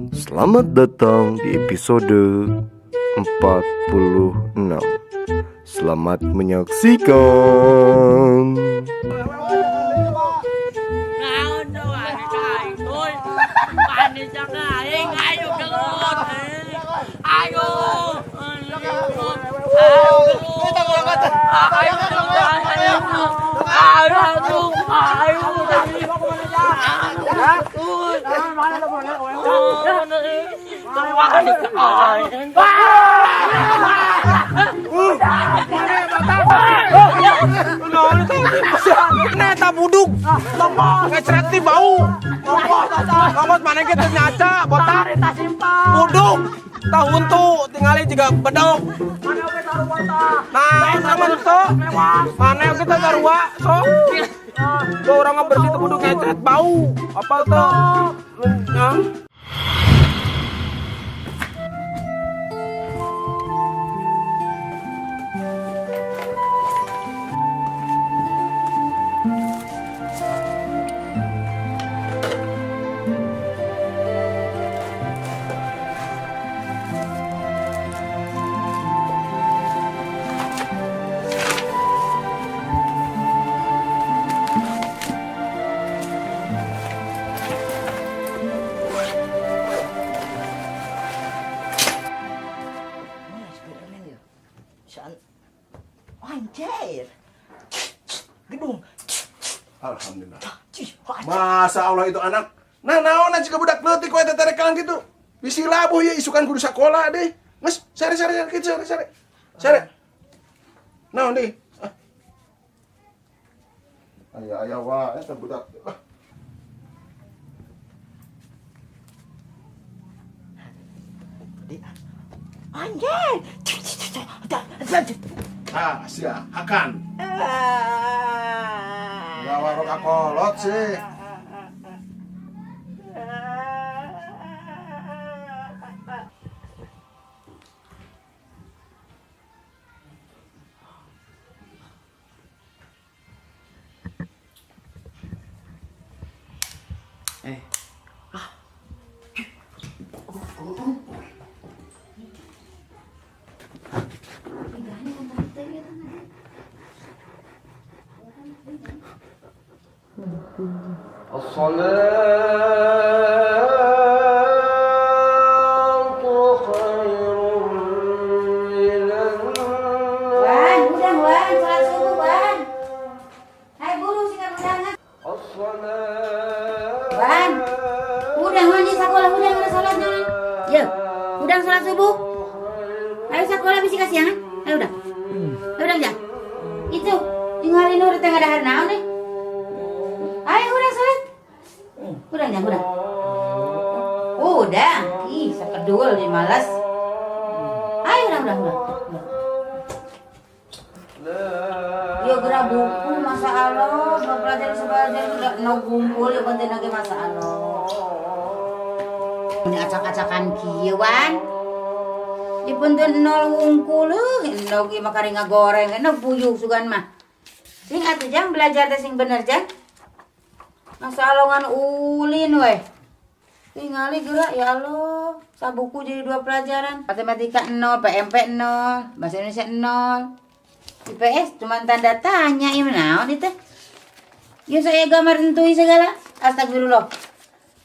Selamat datang di episode 46. Selamat menyaksikan. Neta buduk, ngecret di bau. Ngomong mana kita nyaca, botak, buduk. Tahun tuh tinggalin juga bedok. Nah, sama so, mana kita garua, so. Tuh orang ngebersih tuh buduk ngecret bau. Apa tuh? Anjir. Gedung. Alhamdulillah. Masa Allah itu anak. Nah, naon jika budak leutik we teh terekan gitu. Bisi labuh ya isukan kudu sakola deh. Nges, sare kitu sare. Sare. Naon deui? Aya wae eta budak. Anjir. Sia, akan. Gawa roka kolot sih. Udang sholat subuh. Ayo sekolah bisi kasihan. Ayo udah. Ayo udah aja. Itu tinggalin urut yang ada hari naon nih. Ayo udah sholat. Udah ya udah. Udah. Ih, sekedul nih malas. Ayo udah. Yo gerak buku masa Allah, mau pelajari sebelajar udah no kumpul ya penting lagi masa Allah. Ini acak-acakan kieuan. Dipunten nol wungkul endog ieu mah kari ngagoreng endog puyuh sugan mah. Sing atuh jang belajar teh sing bener jang. Masa alongan ulin we. Tingali geura ya Allah, sabuku jadi 2 pelajaran. Matematika 0, PMP 0, bahasa Indonesia 0. IPS cuma tanda tanya ieu naon itu? Ieu saya gambar entui segala. Astagfirullah.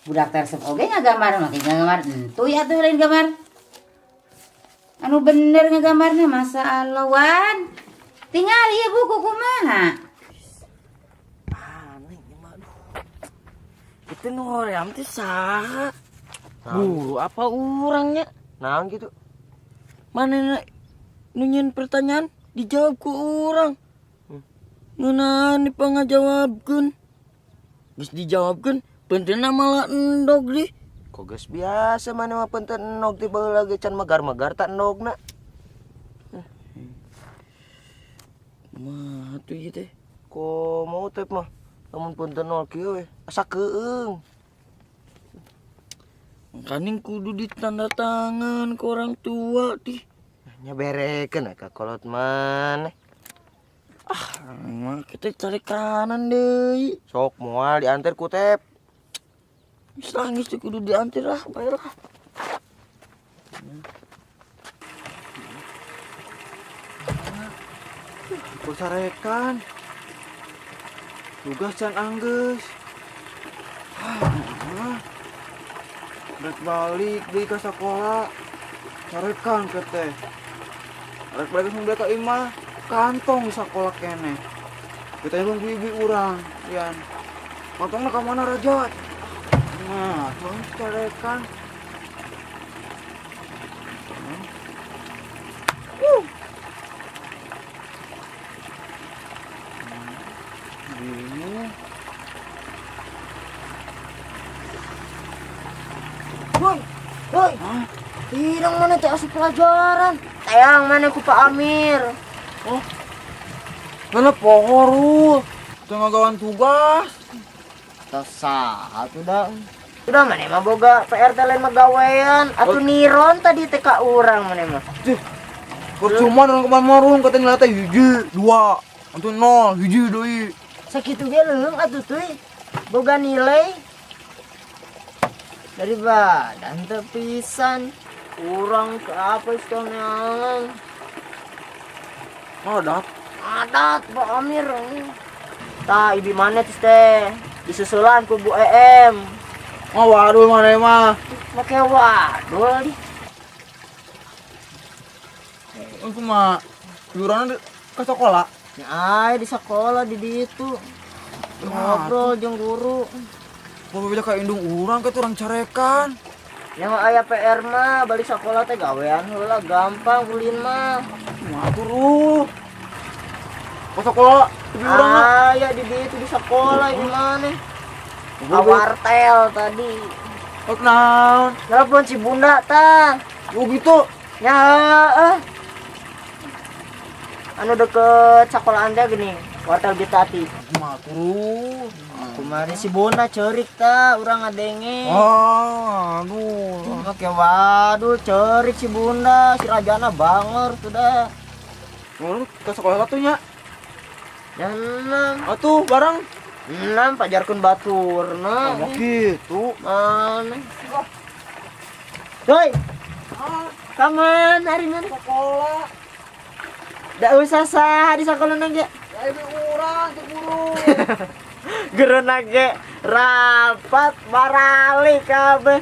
Budak tersep oge ngagambar mah ngagambar entuy atuh lain gambar. Anu bener ngagambarna masa Allah wan. Tinggal ieu buku kumaha? Aneh mah aduh. Itu nu hoream teh saha? Guru apa urangnya? Naon gitu? Mana nunyin pertanyaan dijawab ku urang. Ngeunaan dipangajawabkeun. Geus dijawabkeun pentenna malah endog deh. Kok geus biasa mana mah penten endog ti baheula ge can megar-megar tak endogna. Mah atuh ieu teh. Ko mau teh mah lamun penten nol kieu we asa keueung. Kaning kudu ditanda tangan ke orang tua tih. Nya berekeun ka kolot maneh. Mah kita cari kanan deui. Sok moal diantar ku Tep. Nangis tuh kudu diantar lah, bayar lah. Sarekan tugas can anggeus. Rek balik deui ka sakola. Sarekan ke teh. Rek balik ka imah kantong sakola keneh. Kita nunggu ibu urang, Yan. Kantongna ka mana Raja? Nah, tuang sarekan. Bingung. Woi, woi. Tidak mana teh asup pelajaran. Tayang mana ku Pak Amir. Mana pohor tengah gawan tugas. Tasah udah. Udah mana mah boga PR teh lain magawean. Atuh niron tadi teh ka urang mana mah. Percuma dengan kemarin marung katanya nilai teh hiji, 2, antu 0, hiji deui. Sakitu ge leung atuh teuy. Boga nilai dari badan teu pisan. Urang ke apa istilahnya? Adat. Adat Pak Amir. Tah ibi mana teh disusulan ku Bu EM. Oh waduh mana mah. Make wadul. Aku mah liburan ke sekolah. Ya di sekolah di ditu. Ngobrol jeung guru. Bapak beda ka indung urang ke orang carekan. Yang aya PR mah balik sekolah teh gawean heula gampang ulin mah. Matur ke sekolah di urang mah. Aya di ditu di sekolah di mana? Awartel tadi. Oh naon? Telepon si Bunda tah. Oh gitu. Ya anu deket sekolah anda gini, wartel Bitati. Matur. Kemarin si Bunda cerik tah, urang ngadenge. Aduh. Oke, waduh cerik si Bunda, si Rajana banger sudah. Mau ke sekolah satunya? Jangan. Atuh bareng. 6 pajarkeun baturna. Oh gitu. Mana? Doi. Kaman hari mana? Sekolah. Da usah sah di sekolah nage. Ibu urang tuh guru. Gerona ge rapat barali kabeh.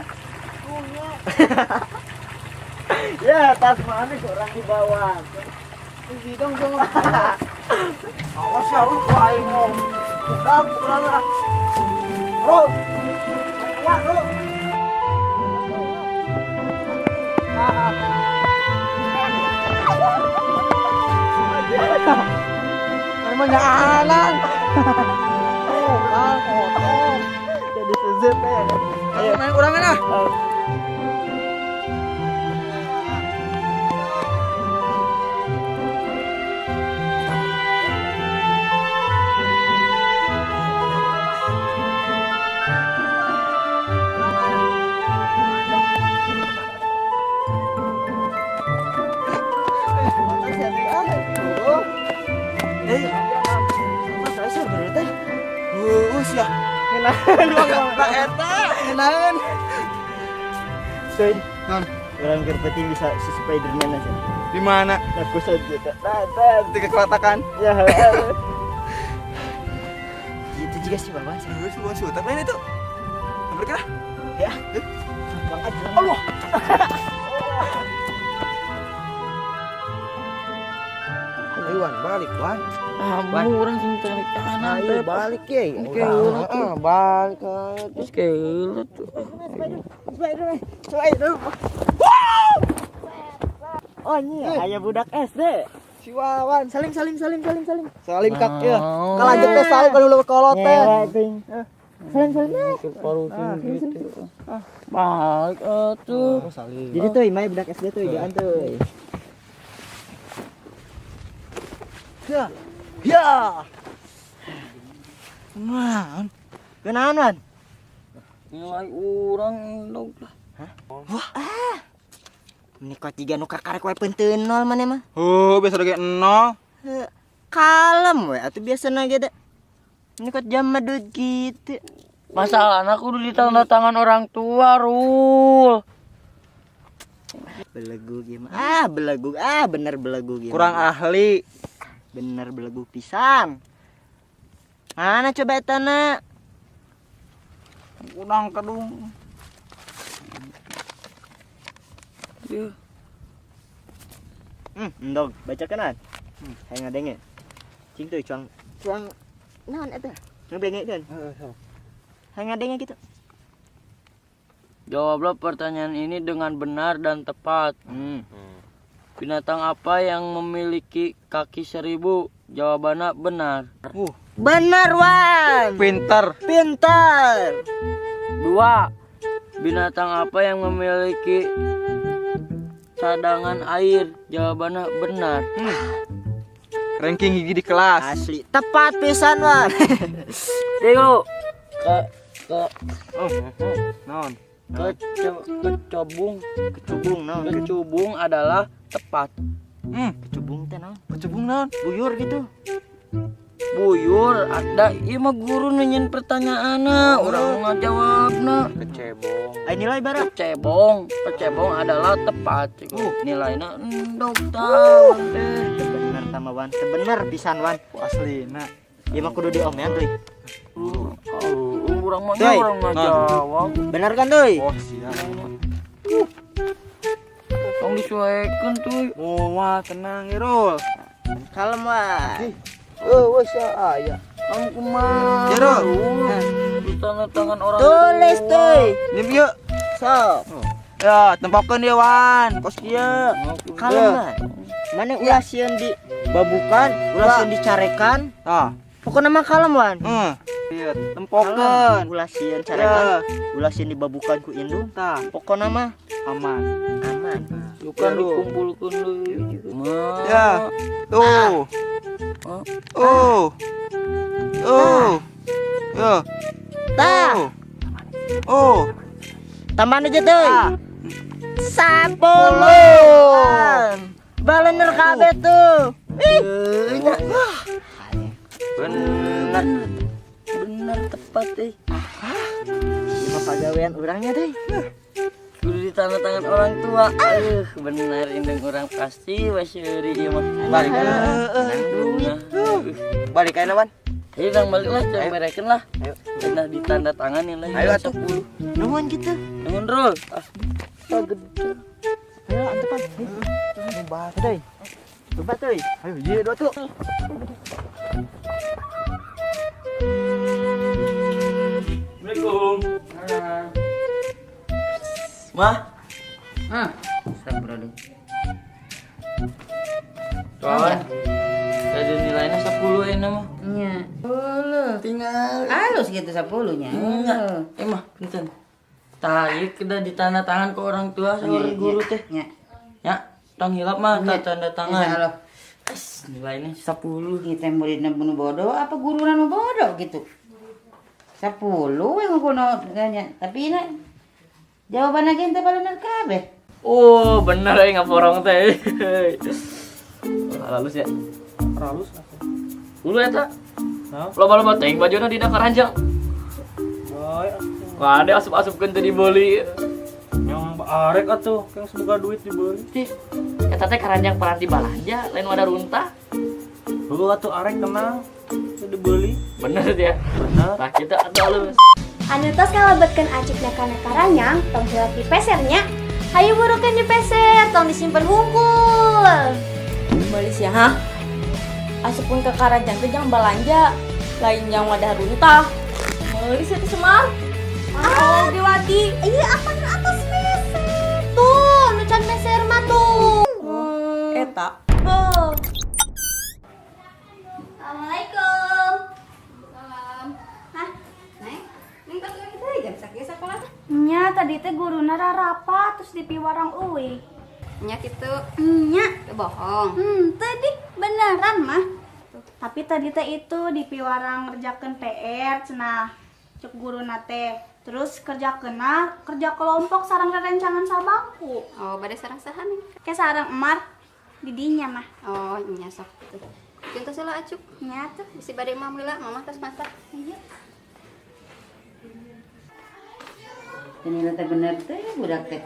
Ya tas mana orang di bawah. Sidang jangan. Awas ya lu wae ngom. Udah kurang lah. Bro. Ya lu. Emang jalan. Jadi sezet ya. Ayo main urangan ah. Ya. Kenapa eta? Kenalan. Coy, Non, orang kerpeti bisa si Spiderman aja. di mana? Aku saja. Di kekelatakan. Ya. Gitu juga sih Bapak. Terus lu sudah main itu. Berkah. Ya. Bang aja. Allah. Ayo Wan, balik Wan. Orang sing tarik kanan. Ayo balik ya. Oke, urut tuh. Balik. Terus kayak tuh. Spider. Oh iya, aya budak SD. Si Wawan, Saling. salim kak ya. Oh. Kalanjut teh salim kalau lu kolot teh. Saling. Gitu. Balik atuh. Jadi tuh imai budak SD tuh jangan tuh. Ya. Nah, Kenaon, Wan? Nilai orang dong lah. Ini kok tiga nu kakarek wae penteunol maneh mah. oh biasa lagi 0. Kalem we atuh biasana ge da. Ini kok jam madut gitu. Masalahnya kudu ditanda tangan orang tua, Rul. Belegu gimana? Belegu. Bener belegu gimana? Kurang ahli. Bener belegu pisan. Mana coba etana? Kurang kedung. Endog, baca kanan. Hayang ngadenge. Cing teh cuang naon eta? Ngebenge kan? Hayang ngadenge gitu. Jawablah pertanyaan ini dengan benar dan tepat. Binatang apa yang memiliki kaki 1000? Jawabannya benar. Bener, Wan. Pinter. 2. Binatang apa yang memiliki cadangan air? Jawabannya benar. Ranking gigi di kelas. Asli, tepat pisan, Wan. Tengok. Non. Kecubung. Kecubung naon? Kecubung adalah tepat. Kecubung teh naon? Kecubung non. Buyur gitu. Buyur ada ieu mah guru nanyain pertanyaanna, urang ngajawabna. Kecebong. Ai nilai bara. Kecebong adalah tepat. Nilainya endog tahu teh. Bener sama Wan, bener pisan Wan. Aslina. Ieu mah kudu diomean deui. Urang mah Teuy. urang ngajawab. Bener kan deui? Oh siap. Tong dicuekeun tuh. Wah tenang Irul. Kalem Wan. Wes aya. Kamu kumaha? Ya, Rul. Di tangan orang Tulis tua. teuy. Nim yuk. Sok. Ya, tempokeun dia Wan. Kos kieu. Kalem Wan. Mana ulah sieun di babukan, ulah sieun dicarekan. Ah. Pokona mah kalem Wan. Iya, tempokeun. Ulah sieun carekan, ulah sieun dibabukan ku indung. Tah, Pokona mah aman. aman. Bukan dikumpulkeun deui. Ya. Tuh. Yo. Tah, tambahan aja teuy. 10. Balener kabeh tuh. Benar tepat Ieu mah pagawean urangnya teh. Kudu di tangan orang tua. Benar indung orang pasti wasyuri ieu mah. Balik Balik aja Wan. Ayo nang balik lah, coba berekeun lah. Ayo. Cenah ditanda tanganin lah. Ayo, atuh. 10. Nuhun gitu. Nuhun Rul. Gede. Ayo antepan. Bahas teuy. Coba teuy. Ayo, iya dua tuh. Assalamualaikum. Mah, Sabrodo. kawan. Ada nilainya 10 ini mah. Nya. Tinggal. Halus gitu 10-nya. Mah, punten. Tah, kita ditanda tangan ke orang tua sama guru teh. Nya. Ya, tong hilap mah tanda tangan. Insyaallah. Nilainya 10. Kita muridna bunuh bodoh apa guruna nu bodoh gitu. 10 yang kuno nanya. Tapi ini jawabannya gente balener kabeh. Oh, bener ya ngaporong teh. Halus ya. Halus. Dulu eta. Loba-loba teh bajuna dina karanjang. Wah, ada asup-asupkeun teh dibeli. Yang arek atuh, yang semoga duit dibeli. Tih, eta teh karanjang peranti balanja, lain wadah runtah. Dulu atuh arek kenal, itu dibeli. Bener ya. Bener. Nah, kita halus. Anu tos kalebetkeun acikna kana karanyang, tong hilap di pesernya. Hayu burukeun di peser, tong disimpen hungkul. Beli sih ha. Asupun ke karanjang teh jangan belanja. Lain yang wadah runtah. Beli sih Semar. Ah, Diwati. Iya apa nu atas peser? Tuh, nu can peser mah tuh. Eta. Oh. Assalamualaikum. Salam. Hah? Neng? Neng pas lagi teh jam sakit sekolah teh. Nya tadi teh guruna rarapat terus dipiwarang euy. Nya kitu. Nya. Teu bohong. Tadi beneran mah. Tapi tadi teh itu dipiwarang ngerjakeun PR cenah cek guruna teh. Terus kerja kelompok sareng rerencangan sabangku. Oh, bade sareng saha Neng? Ke sareng emar didinya mah. Oh, nya sok tuh. Contoh sila acuk. Nya tuh. Bisi bade mah meula, mama tos masak. Iya. Nilai teh bener teh budak teh.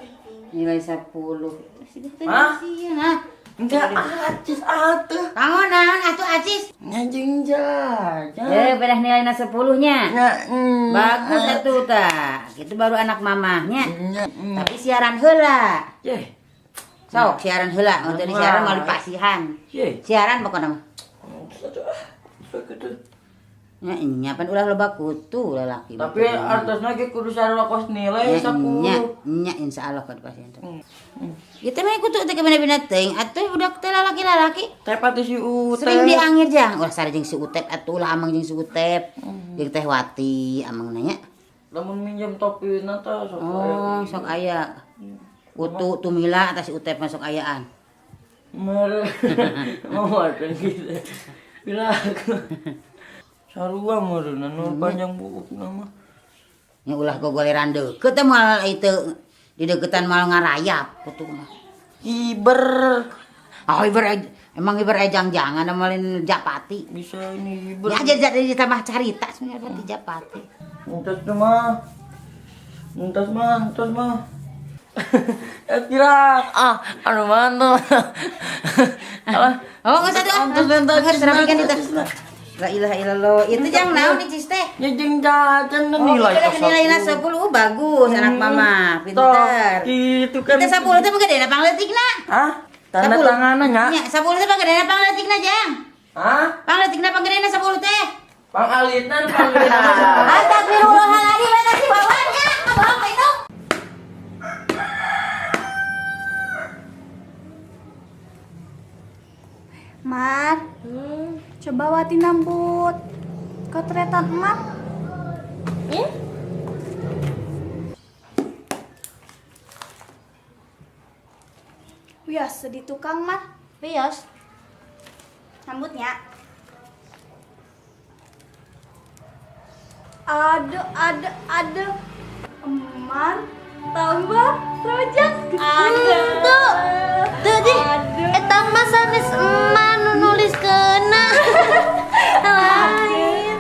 Nilai 10. Sudah teh Hah? sieun ah. Enggak acis atuh. Kamu naon atuh acis? Ngajeng jajan. Bedah nilainya 10-nya. Ya, Bagus atuh tah. Itu baru anak mamahnya. Ya, Tapi siaran heula. Ye. Sok siaran heula, untuk di siaran mau dipasihan. Ye. Siaran pokoknya mah. Begitu. Nya pan ulah loba kutu lalaki. Tapi artosna ge kudu sarua kos nilai 10. Nya insyaallah kad pasien. Kita mah kutu teh kemana-mana teuing atuh budak teh lalaki-lalaki. Teh pati si Utep. Sering diangir jang. Ulah sare jeung si Utep atuh ulah amang jeung si Utep. Jeung teh Wati amang nanya. Lamun minjem topina teh sok Oh, sok aya. Utu tumila atas si Utep masuk ayaan. Mere. Mau ada gitu. Bila sarua meureun nu panjang buuk nama. Nya ulah gogoleran deukeut teh moal itu di deketan mal ngarayap kutu mah. Hiber. Oh, emang iber ejang-jangan amalin Japati. Bisa ini hiber. Ya aja jadi ditambah carita sebenarnya berarti Japati. Muntas mah. Muntas mah. Kira anu mana? Alah, Oh, enggak usah tuh. Harus rapikan itu. La ilaha illallah. Itu jang naon nih Cis teh? Ya jeung jajan Oh, nilai itu nilainya 10 bagus anak mama, pinter. Gitu kan. Kita 10 teh panggadena pangleutikna. Hah? Tanda tanganna nya? Nya 10 teh panggadena pangleutikna jang. Hah? Pangleutikna panggadena 10 teh. Pangalitna. Astagfirullahaladzim, eta si wawannya. Apa itu? Mat, coba Wati nambut kotretan emak. Wios, sedih tukang Mat. Wios. Sambutnya. Aduh. Eman, tambah rojak. Tuh di eta mah sanes eman nu nulis keuna. Lain.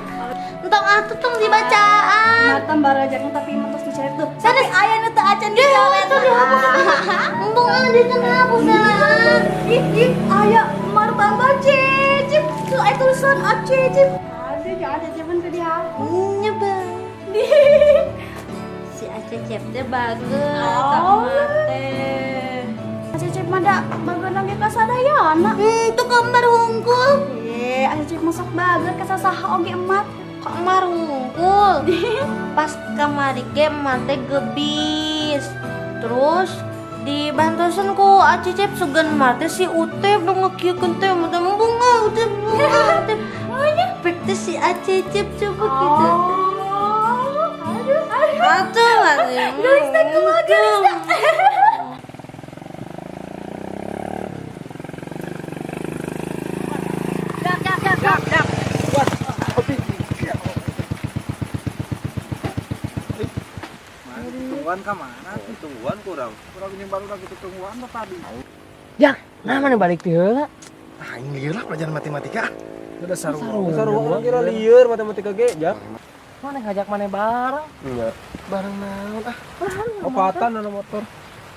Entong atuh tong dibacaan. Mat tambah rojaknya tapi mentos dicari tuh. Tapi aya nu teu acan dicoret. Embung di kenapa salah. Ih, aya martabak cicip. Tuh aya tulisan cicip. Aduh, jangan cicipan ke dia. Nyeba. Si Acecep teh bageus Oh. teh. Cicip mah da bagana ge kasadayana. Itu kamar hungkul. Cicip masak baget kasasaha oge emat. Kamar hungkul. Pas kamari ge emak teh gebis. Terus dibantosan ku Acecep sugan mah teh si Utep nu ngakiekeun teh mah teh bunga Utep. Pek teh si Acecep coba gitu. Atuh lah. Geus teh kumaha geus teh. Tungguan ka mana? Tungguan kurang nyebar udah gitu tungguan apa tadi? Nah, mana balik ti heula? Ah, ini lieur lah pelajaran matematika. Udah sarua kira lieur matematika ge, Jak. Mana ngajak mana bareng? Enggak. Bareng naon ah. Opatan anu motor.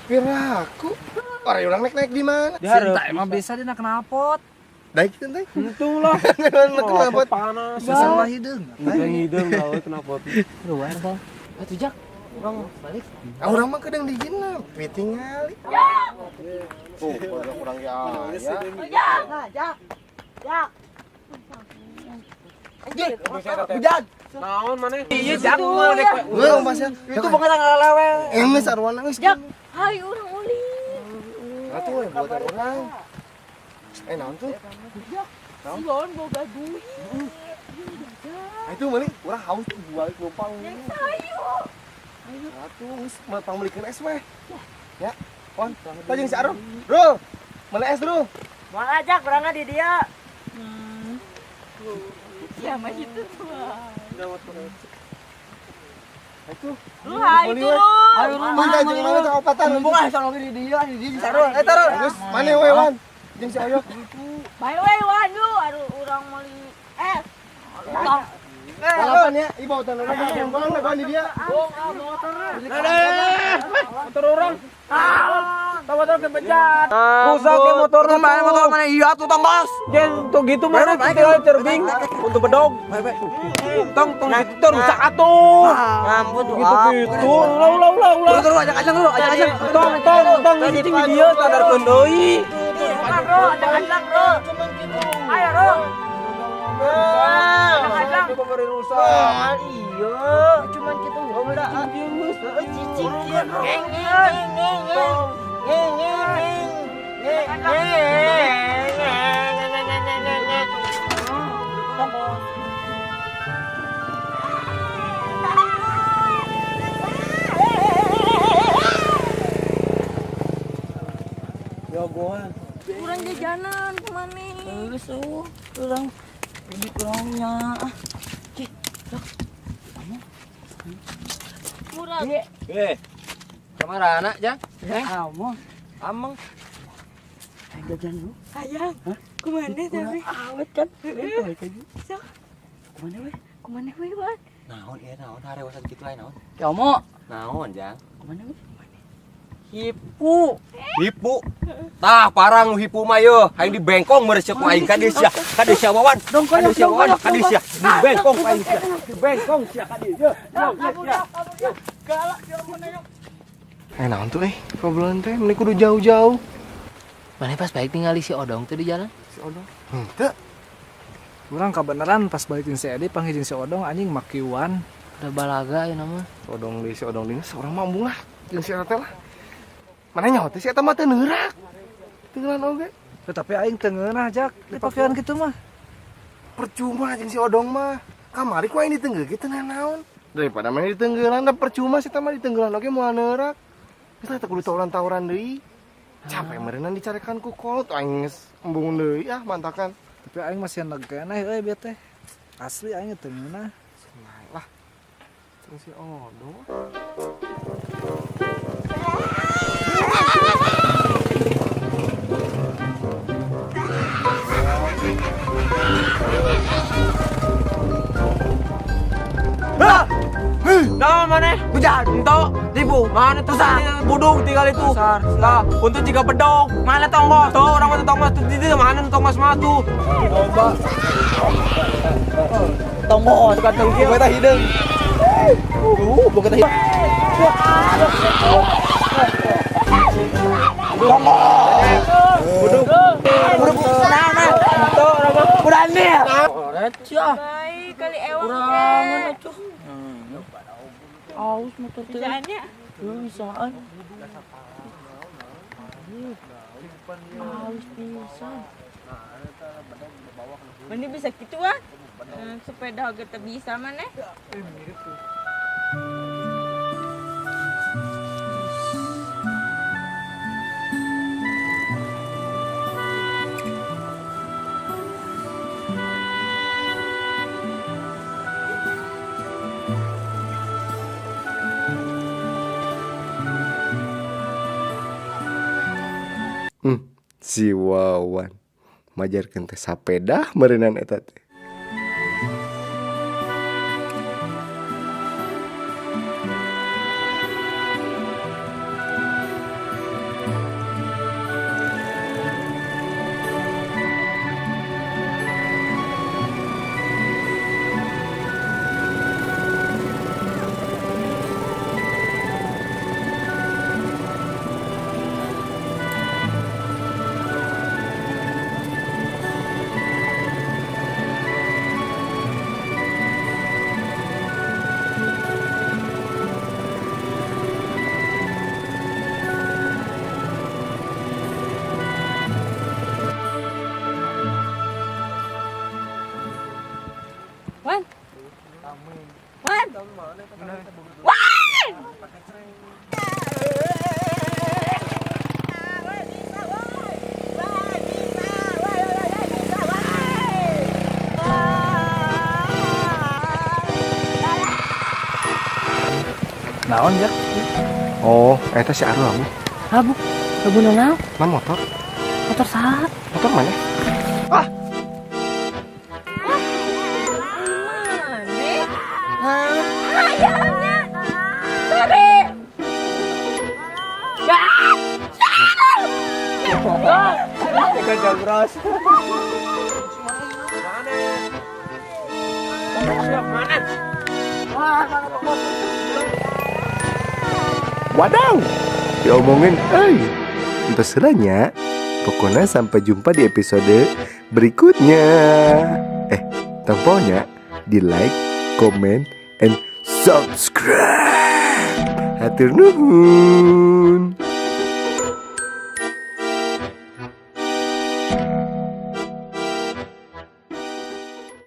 Piraku. Orang orang naik di mana? Di hareup emang bisa dina knalpot. Daik teh teh. Entu lah. Knalpot panas. Salah hideung. Hideung tahu knalpot. Luar bang. Atuh Jak. Urang balik. Ah urang mah kadang digina, pitingali. Oh, kurang ya. Ujang. Naon maneh? Iya, Jak. Weuh, Mas. Itu bukan ngalewe. Geus arwana geus. Jak, hayu urang uli. Atuh we buat urang. Naon tuh? Sion boga duit. Itu meuning urang haus balik numpang. Atuh, geus matang meulikeun es we. Ya. Pon, tajeng si Arum. Bro. Meuli es, Bro. Mau ajak berangkat di dia. Ya mah itu tuh. Itu. Lu hayu turun. Ayo mana jeung mana teh opatan. Mumpung ah sok di dia di sarua. Taruh. Geus mane we wan. Jeung si Oyok. Bae we waduh, aduh urang meuli es. Tong Balapan ya, ibu tanah bang dia. Motor orang. Motor kepencet. Rusak ke motor mana iya tuh tongos. Jangan tuh gitu mana kita cerbing untuk bedog. Tong gitu rusak atuh. Ngambut Gitu. Ulah. Terus ajak aja. Tong cing dia sadarkeun deui. Ayo, Ro. Coba beri rusak. Iya, cuman kita udah cicing Jagoan. Kurang jajanan kemana? kurang ini kurangnya. Murad. Kemana anak, Jang? Amang jajan lu. Ayang. Kemana tapi? Awet kan? Kemana we, Wan? Naon harewasan kitu lain naon? Kamu Naon, Jang? kemana we? Hipu. Hipu. Tah parang hipu mah yeuh, hayang dibengkong meresep ku aing ka dieu sia. Ka dieu sia wawan. Ka dieu sia wawan, ka dieu sia. Dibengkong ku aing sia. Dibengkong sia ka dieu. Naon tuh Kobrolan teh mending kudu jauh-jauh. Mana pas baik tinggal si Odong tuh di jalan? Henteu. Urang kabeneran pas balikin si Edi panggilin si Odong anjing makiwan. Udah balaga ya nama. Odong di si Odong dinas seorang mambung lah. Jeung si eta teh lah. Mana nyaho teh si eta mah teu neurak. Teulan oge. Tetapi aing teu ngeunah jak dipakean kitu mah. Percuma jeung si Odong mah. Kamari ku aing ditenggeuh kitu naon. Daripada main ditenggeulan da percuma si eta mah ditenggeulan oge moal neurak. Kita tak kudu tawuran-tawuran deui. Capek meureunna dicarekan ku kolot aing geus embung deui mantakan. Tapi aing masih negeneh euy bieu teh. Asli aing teu ngeunah. Lah. Jeung si Odong. Nah, mana? Bujat, ento, tipu, mana tuh budung tinggal itu. Nah, untuk jika bedog, mana tonggo? Tuh orang mana tonggo? Tuh di mana tonggo semua tuh? Coba. Tonggo, sekarang tahu dia. Kita hidup. Bukan kita hidup. Tonggo. Budung. Nah, tuh orang berani. Recah. Baik kali ewang. Kurangan atuh. Aus motor teh. Bisaannya. Bisaan. Aus pisan. Mana bisa gitu ah? Sepeda kita bisa mana? Si Wawan majarkeun teh sapeda meureunnan eta teh. Wan. Wan. Naon ya? Oh, eta si Aru abu. Abu naon? Man motor. Motor saha? Motor mana? Mana? Kerja bros. Wadaw, diomongin, entah seranya. Pokoknya sampai jumpa di episode berikutnya. Tombolnya di like, comment, and subscribe. Hatur nuhun.